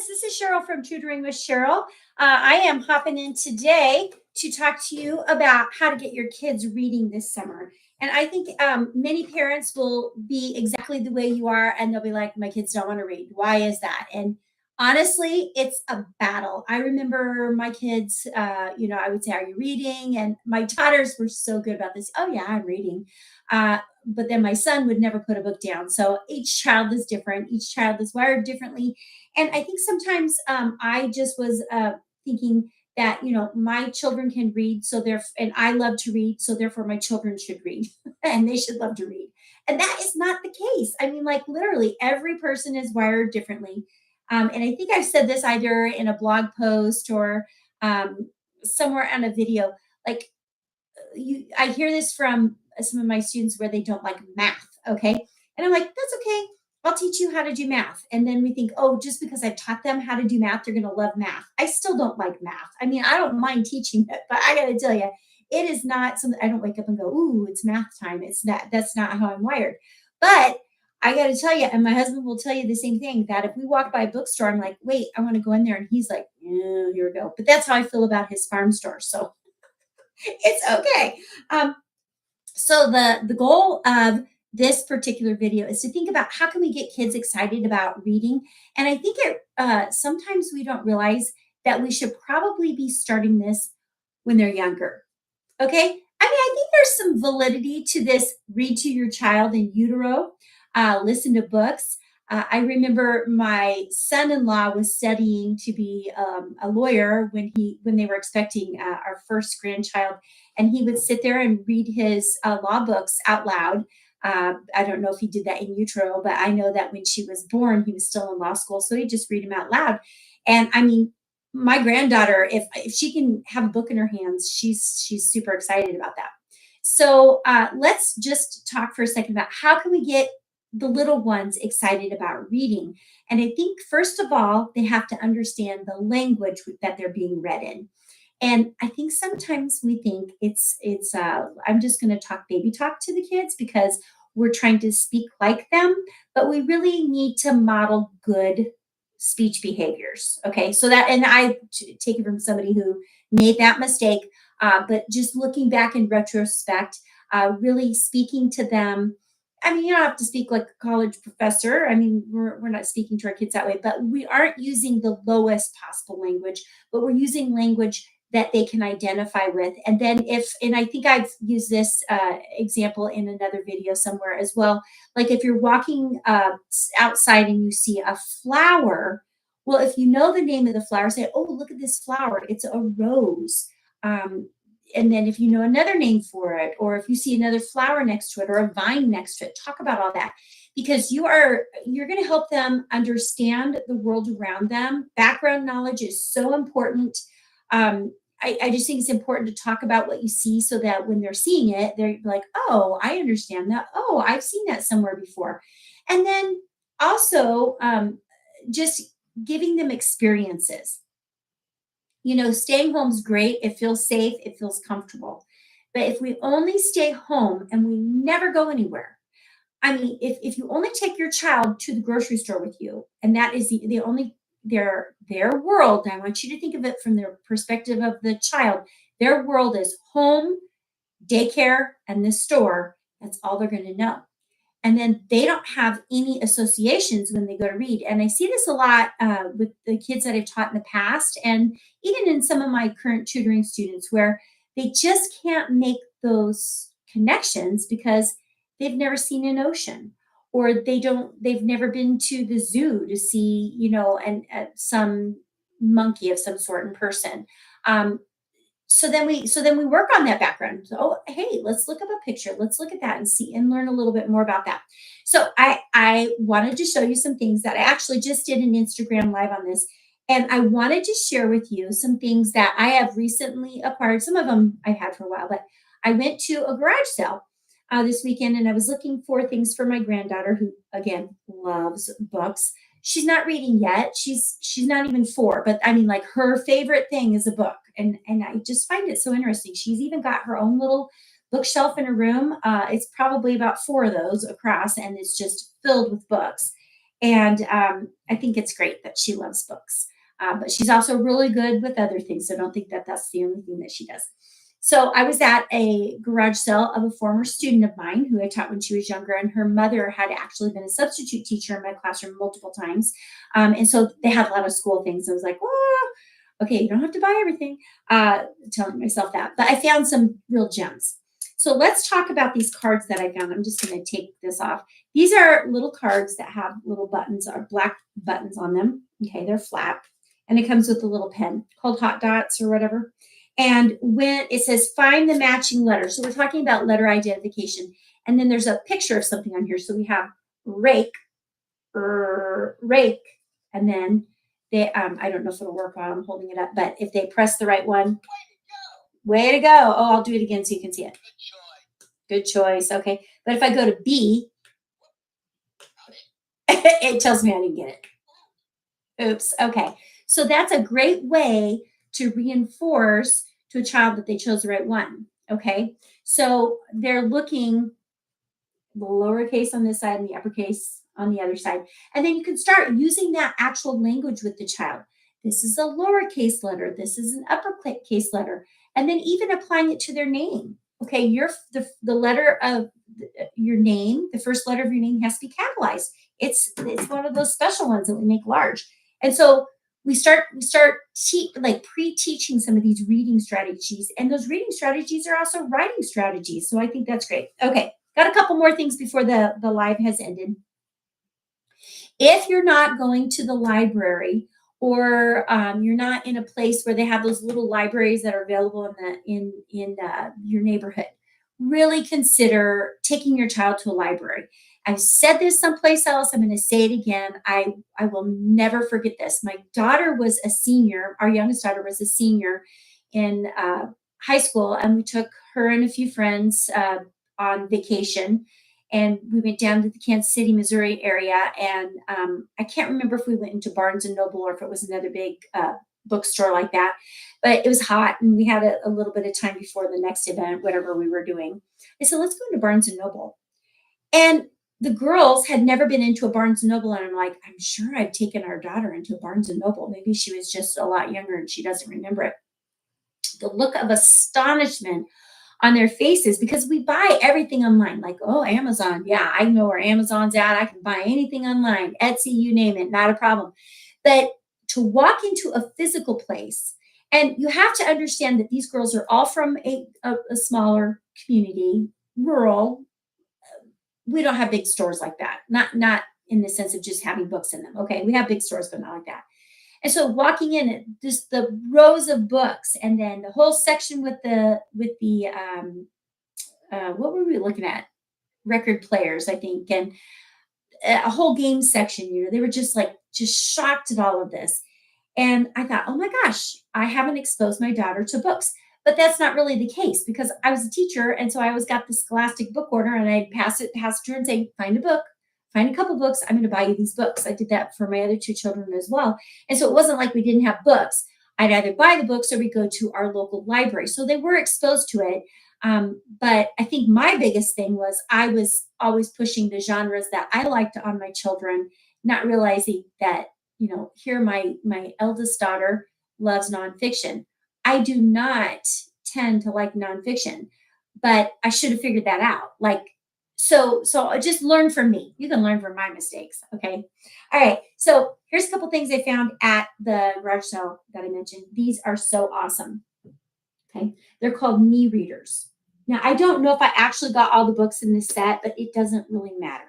This is Sheryl from Tutoring with Sheryl. I am hopping in today to talk to you about how to get your kids reading this summer. And I think many parents will be exactly the way you are, and they'll be like, my kids don't want to read. Why is that? And honestly, it's a battle. I remember my kids, I would say, are you reading? And my daughters were so good about this. Oh, yeah, I'm reading. But then my son would never put a book down. So each child is different, each child is wired differently. And I think sometimes I just was thinking that my children can read, and I love to read, so therefore my children should read, and they should love to read. And that is not the case. I mean, like literally, every person is wired differently. And I think I've said this either in a blog post or somewhere on a video. Like I hear this from some of my students where they don't like math. Okay. And I'm like, that's okay. I'll teach you how to do math. And then we think, oh, just because I've taught them how to do math, they're going to love math. I still don't like math. I mean, I don't mind teaching it, but I got to tell you, it is not something I don't wake up and go, ooh, it's math time. That's not how I'm wired. But I got to tell you, and my husband will tell you the same thing, that if we walk by a bookstore, I'm like, wait, I want to go in there. And he's like, here we go. But that's how I feel about his farm store. So it's okay. So the goal of this particular video is to think about how can we get kids excited about reading. And I think sometimes we don't realize that we should probably be starting this when they're younger. Okay. I mean, I think there's some validity to this. Read to your child in utero, listen to books. I remember my son-in-law was studying to be a lawyer when they were expecting our first grandchild, and he would sit there and read his law books out loud. I don't know if he did that in utero, but I know that when she was born, he was still in law school, so he'd just read them out loud. And I mean, my granddaughter, if she can have a book in her hands, she's super excited about that. So let's just talk for a second about how can we get the little ones excited about reading. And I think first of all, they have to understand the language that they're being read in. And I think sometimes we think I'm just going to talk baby talk to the kids because we're trying to speak like them, but we really need to model good speech behaviors. Okay. So and I take it from somebody who made that mistake. But just looking back in retrospect, really speaking to them. I mean, you don't have to speak like a college professor. I mean, we're not speaking to our kids that way, but we aren't using the lowest possible language, but we're using language that they can identify with. And then and I think I've used this example in another video somewhere as well. Like if you're walking outside and you see a flower, well, if you know the name of the flower, say, oh, look at this flower. It's a rose. And then if you know another name for it, or if you see another flower next to it or a vine next to it, talk about all that, because you're going to help them understand the world around them. Background knowledge is so important. I just think it's important to talk about what you see so that when they're seeing it, they're like, oh, I understand that. Oh, I've seen that somewhere before. And then also just giving them experiences. Staying home is great. It feels safe. It feels comfortable. But if we only stay home and we never go anywhere, I mean, if you only take your child to the grocery store with you, and that is the only their world, I want you to think of it from the perspective of the child. Their world is home, daycare, and the store. That's all they're going to know. And then they don't have any associations when they go to read. And I see this a lot with the kids that I've taught in the past, and even in some of my current tutoring students, where they just can't make those connections because they've never seen an ocean, or they've never been to the zoo to see, some monkey of some sort in person. So then we work on that background. So, oh, hey, let's look up a picture. Let's look at that and see and learn a little bit more about that. So I wanted to show you some things that I actually just did an Instagram live on this. And I wanted to share with you some things that I have recently acquired. Some of them I've had for a while, but I went to a garage sale this weekend, and I was looking for things for my granddaughter, who again loves books. She's not reading yet. She's not even 4, but I mean, like, her favorite thing is a book. And I just find it so interesting. She's even got her own little bookshelf in her room. It's probably about 4 of those across, and it's just filled with books. And I think it's great that she loves books. But she's also really good with other things. So don't think that that's the only thing that she does. So I was at a garage sale of a former student of mine who I taught when she was younger, and her mother had actually been a substitute teacher in my classroom multiple times. And so they had a lot of school things. I was like, oh, okay, you don't have to buy everything. Telling myself that. But I found some real gems. So let's talk about these cards that I found. I'm just going to take this off. These are little cards that have little buttons or black buttons on them. Okay, they're flat. And it comes with a little pen called Hot Dots or whatever. And when it says find the matching letter, so we're talking about letter identification. And then there's a picture of something on here. So we have rake, rake, and then they, I don't know if it'll work while I'm holding it up, but if they press the right one, way to go. Oh, I'll do it again so you can see it. Good choice. Okay. But if I go to B, it tells me I didn't get it. Oops. Okay. So that's a great way to reinforce to a child that they chose the right one. Okay. So they're looking the lowercase on this side and the uppercase on the other side. And then you can start using that actual language with the child. This is a lowercase letter. This is an uppercase letter. And then even applying it to their name. Okay, the letter of your name, the first letter of your name has to be capitalized. It's one of those special ones that we make large. And so we start like pre-teaching some of these reading strategies, and those reading strategies are also writing strategies. So I think that's great. Okay, got a couple more things before the live has ended. If you're not going to the library, or you're not in a place where they have those little libraries that are available in your neighborhood, really consider taking your child to a library. I've said this someplace else. I'm going to say it again. I will never forget this. My daughter was a senior. Our youngest daughter was a senior in high school, and we took her and a few friends on vacation, and we went down to the Kansas City, Missouri area. And I can't remember if we went into Barnes and Noble or if it was another big bookstore like that, but it was hot and we had a little bit of time before the next event, whatever we were doing. I said, let's go into Barnes and Noble. And the girls had never been into a Barnes and Noble. And I'm like, I'm sure I've taken our daughter into a Barnes and Noble. Maybe she was just a lot younger and she doesn't remember it. The look of astonishment on their faces, because we buy everything online, like, oh, Amazon. Yeah, I know where Amazon's at. I can buy anything online, Etsy, you name it, not a problem. But to walk into a physical place, and you have to understand that these girls are all from a smaller community, rural. We don't have big stores like that. Not in the sense of just having books in them. Okay, we have big stores, but not like that. And so walking in, just the rows of books, and then the whole section with the what were we looking at? Record players, I think, and a whole game section. They were just shocked at all of this. And I thought, oh my gosh, I haven't exposed my daughter to books. But that's not really the case, because I was a teacher. And so I always got the Scholastic book order, and I'd pass it to her and say, find a book, find a couple books. I'm going to buy you these books. I did that for my other two children as well. And so it wasn't like we didn't have books. I'd either buy the books or we go to our local library. So they were exposed to it. But I think my biggest thing was I was always pushing the genres that I liked on my children, not realizing that, here my eldest daughter loves nonfiction. I do not tend to like nonfiction, but I should have figured that out. So just learn from me. You can learn from my mistakes. Okay. All right. So here's a couple things I found at the garage sale that I mentioned. These are so awesome. Okay. They're called me readers. Now, I don't know if I actually got all the books in this set, but it doesn't really matter.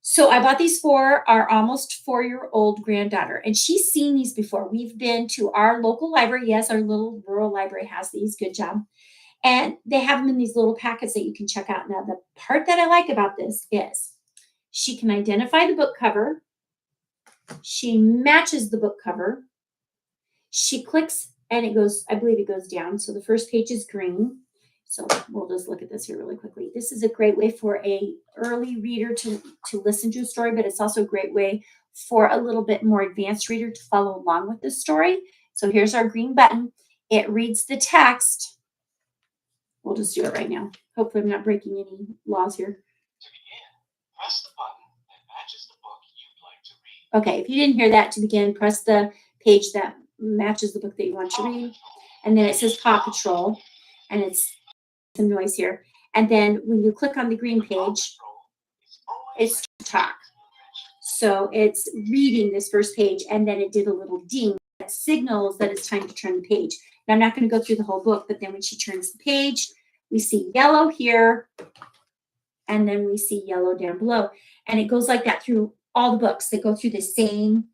So I bought these for our almost 4-year-old granddaughter, and she's seen these before. We've been to our local library. Yes, our little rural library has these. Good job. And they have them in these little packets that you can check out. Now, the part that I like about this is she can identify the book cover. She matches the book cover. She clicks and it goes, I believe it goes down. So the first page is green. So we'll just look at this here really quickly. This is a great way for a early reader to listen to a story, but it's also a great way for a little bit more advanced reader to follow along with the story. So here's our green button. It reads the text. We'll just do it right now. Hopefully I'm not breaking any laws here. To begin, press the button that matches the book you'd like Okay, if you didn't hear that to begin, press the page that matches the book that you want to read. And then it says Paw Patrol, and it's some noise here. And then when you click on the green page, it's talk. So it's reading this first page, and then it did a little ding that signals that it's time to turn the page. And I'm not going to go through the whole book, but then when she turns the page, we see yellow here, and then we see yellow down below. And it goes like that through all the books. They go through the same,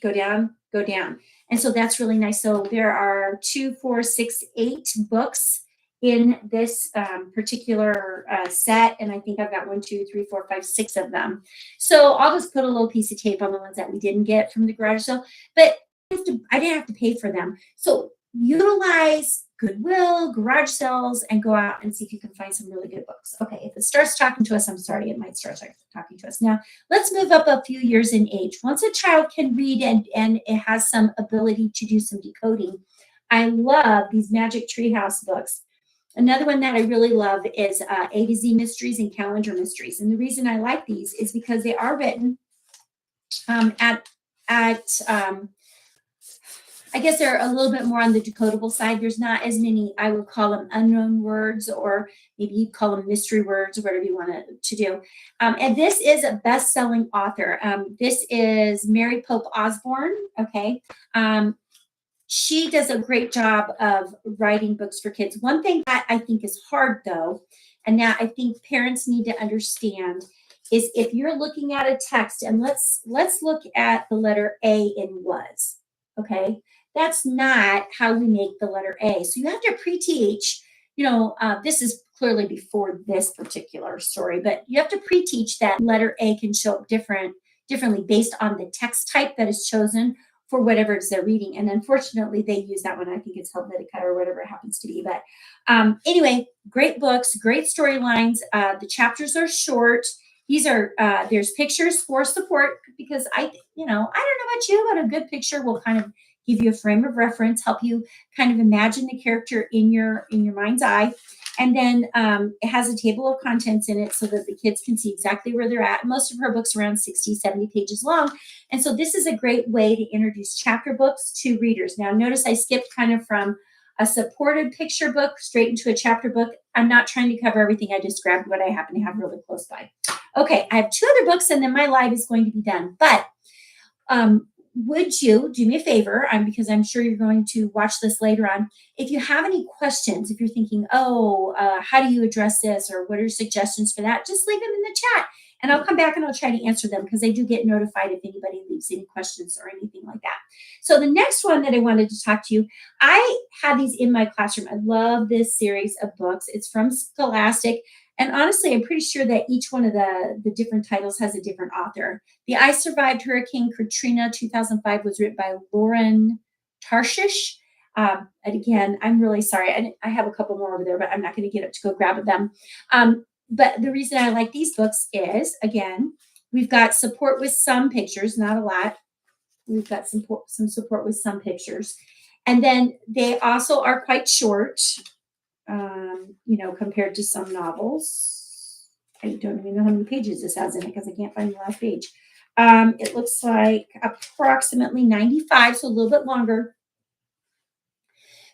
go down, go down. And so that's really nice. So there are 2, 4, 6, 8 books in this particular set. And I think I've got 1, 2, 3, 4, 5, 6 of them. So I'll just put a little piece of tape on the ones that we didn't get from the garage sale. But I didn't have to pay for them. So utilize Goodwill, garage sales, and go out and see if you can find some really good books. Okay, if it starts talking to us, I'm sorry, it might start talking to us. Now, let's move up a few years in age. Once a child can read and it has some ability to do some decoding, I love these Magic Treehouse books. Another one that I really love is A to Z Mysteries and Calendar Mysteries. And the reason I like these is because they are written at I guess they're a little bit more on the decodable side. There's not as many, I would call them unknown words, or maybe you call them mystery words, or whatever you want to do. And this is a best-selling author. This is Mary Pope Osborne. Okay. She does a great job of writing books for kids. One thing that I think is hard, though, and that I think parents need to understand, is if you're looking at a text, and let's look at the letter A in was. Okay, that's not how we make the letter A. So you have to pre-teach. This is clearly before this particular story, but you have to pre-teach that letter A can show up differently based on the text type that is chosen for whatever it is they're reading. And unfortunately, they use that one. I think it's Helvetica or whatever it happens to be. But anyway, great books, great storylines. The chapters are short. These are there's pictures for support, because I don't know about you, but a good picture will kind of give you a frame of reference, help you kind of imagine the character in your mind's eye. And then it has a table of contents in it so that the kids can see exactly where they're at. Most of her books are around 60, 70 pages long. And so this is a great way to introduce chapter books to readers. Now, notice I skipped kind of from a supported picture book straight into a chapter book. I'm not trying to cover everything. I just grabbed what I happen to have really close by. Okay, I have 2 other books, and then my live is going to be done. But would you do me a favor, because I'm sure you're going to watch this later on. If you have any questions, if you're thinking, how do you address this, or what are your suggestions for that, just leave them in the chat, and I'll come back and I'll try to answer them, because I do get notified if anybody leaves any questions or anything like that. So the next one that I wanted to talk to you, I had these in my classroom. I love this series of books. It's from Scholastic. And honestly, I'm pretty sure that each one of the different titles has a different author. The I Survived Hurricane Katrina 2005 was written by Lauren Tarshish. And again, I'm really sorry. I have a couple more over there, but I'm not going to get up to go grab them. But the reason I like these books is, again, we've got support with some pictures, not a lot. We've got some support with some pictures. And then they also are quite short. Compared to some novels. I don't even know how many pages this has in it, because I can't find the last page. It looks like approximately 95, so a little bit longer.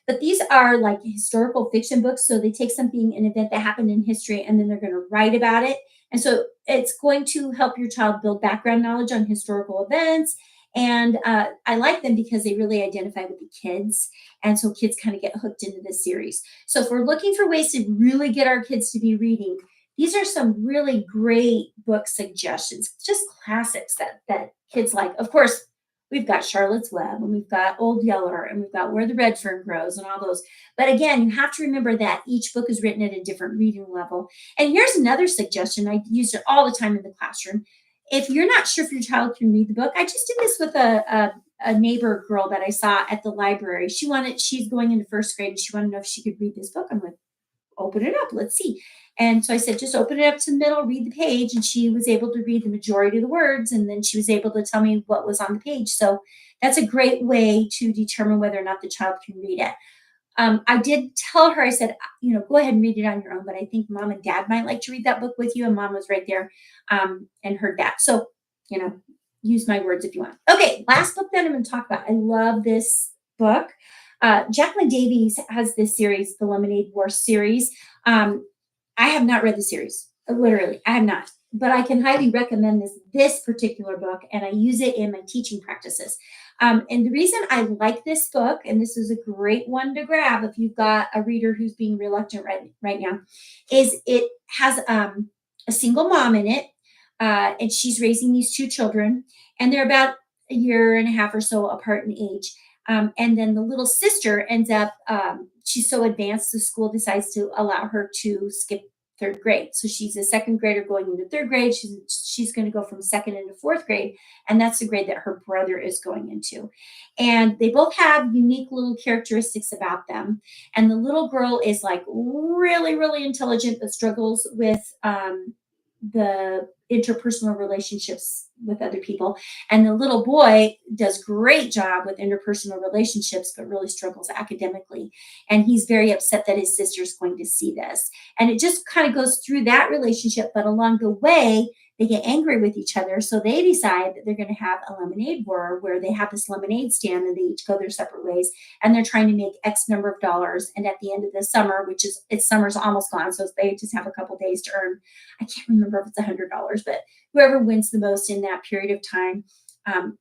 But these are like historical fiction books. So they take something, an event that happened in history, and then they're going to write about it. And so it's going to help your child build background knowledge on historical events. And I like them because they really identify with the kids. And so kids kind of get hooked into this series. So if we're looking for ways to really get our kids to be reading, these are some really great book suggestions, just classics that kids like. Of course, we've got Charlotte's Web, and we've got Old Yeller, and we've got Where the Red Fern Grows, and all those. But again, you have to remember that each book is written at a different reading level. And here's another suggestion. I use it all the time in the classroom. If you're not sure if your child can read the book, I just did this with a neighbor girl that I saw at the library. She's going into first grade, and she wanted to know if she could read this book. I'm like, open it up, let's see. And so I said, just open it up to the middle, read the page. And she was able to read the majority of the words. And then she was able to tell me what was on the page. So that's a great way to determine whether or not the child can read it. I did tell her, I said, go ahead and read it on your own, but I think mom and dad might like to read that book with you. And mom was right there and heard that. So, use my words if you want. Okay, last book that I'm going to talk about. I love this book. Jacqueline Davies has this series, the Lemonade War series. I have not read the series. Literally, I have not. But I can highly recommend this particular book, and I use it in my teaching practices. And the reason I like this book, and this is a great one to grab if you've got a reader who's being reluctant right now, is it has a single mom in it, and she's raising these two children, and they're about a year and a half or so apart in age. And then the little sister ends up, she's so advanced, the school decides to allow her to skip third grade. So she's a second grader going into third grade. She's going to go from second into fourth grade. And that's the grade that her brother is going into. And they both have unique little characteristics about them. And the little girl is like really, really intelligent, but struggles with the interpersonal relationships with other people. And the little boy does great job with interpersonal relationships, but really struggles academically. And he's very upset that his sister's going to see this. And it just kind of goes through that relationship. But along the way, they get angry with each other. So they decide that they're going to have a lemonade war where they have this lemonade stand and they each go their separate ways. And they're trying to make X number of dollars. And at the end of the summer, summer's almost gone. So they just have a couple days to earn, I can't remember if it's $100, but whoever wins the most in that period of time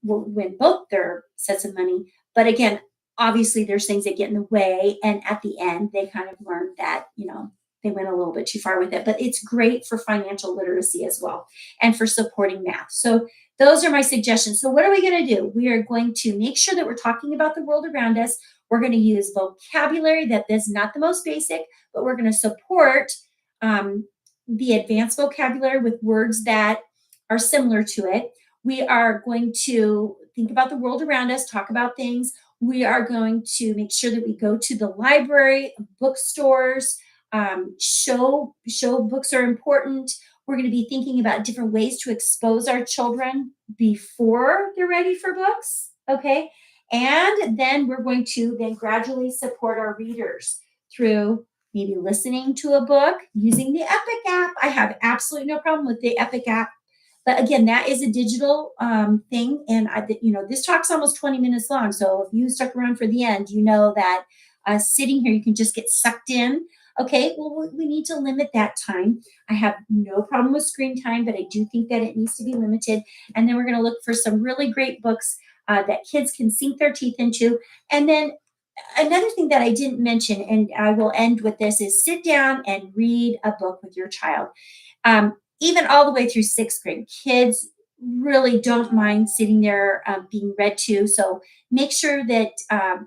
will win both their sets of money. But again, obviously there's things that get in the way. And at the end, they kind of learn that, they went a little bit too far with it, but it's great for financial literacy as well and for supporting math. So those are my suggestions. So what are we going to do? We are going to make sure that we're talking about the world around us. We're going to use vocabulary that is not the most basic, but we're going to support the advanced vocabulary with words that are similar to it. We are going to think about the world around us, talk about things. We are going to make sure that we go to the library, bookstores, show books are important. We're going to be thinking about different ways to expose our children before they're ready for books. Okay. And then we're going to then gradually support our readers through maybe listening to a book, using the Epic app. I have absolutely no problem with the Epic app. But again, that is a digital thing. And this talk's almost 20 minutes long. So if you stuck around for the end, you know that sitting here, you can just get sucked in. Okay, well, we need to limit that time. I have no problem with screen time, but I do think that it needs to be limited. And then we're going to look for some really great books that kids can sink their teeth into. And then another thing that I didn't mention, and I will end with this, is sit down and read a book with your child. Even all the way through sixth grade, kids really don't mind sitting there being read to. So make sure that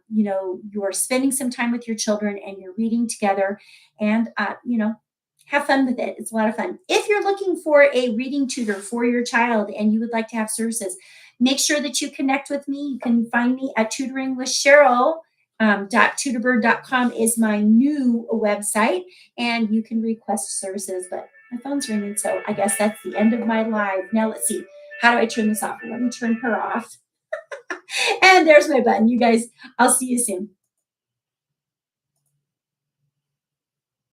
you're spending some time with your children and you're reading together, and have fun with it. It's a lot of fun. If you're looking for a reading tutor for your child and you would like to have services, make sure that you connect with me. You can find me at Tutoring with Sheryl. .tutorbird.com is my new website, and you can request services. But my phone's ringing, so I guess that's the end of my live. Now let's see. How do I turn this off? Let me turn her off. And there's my button. You guys, I'll see you soon.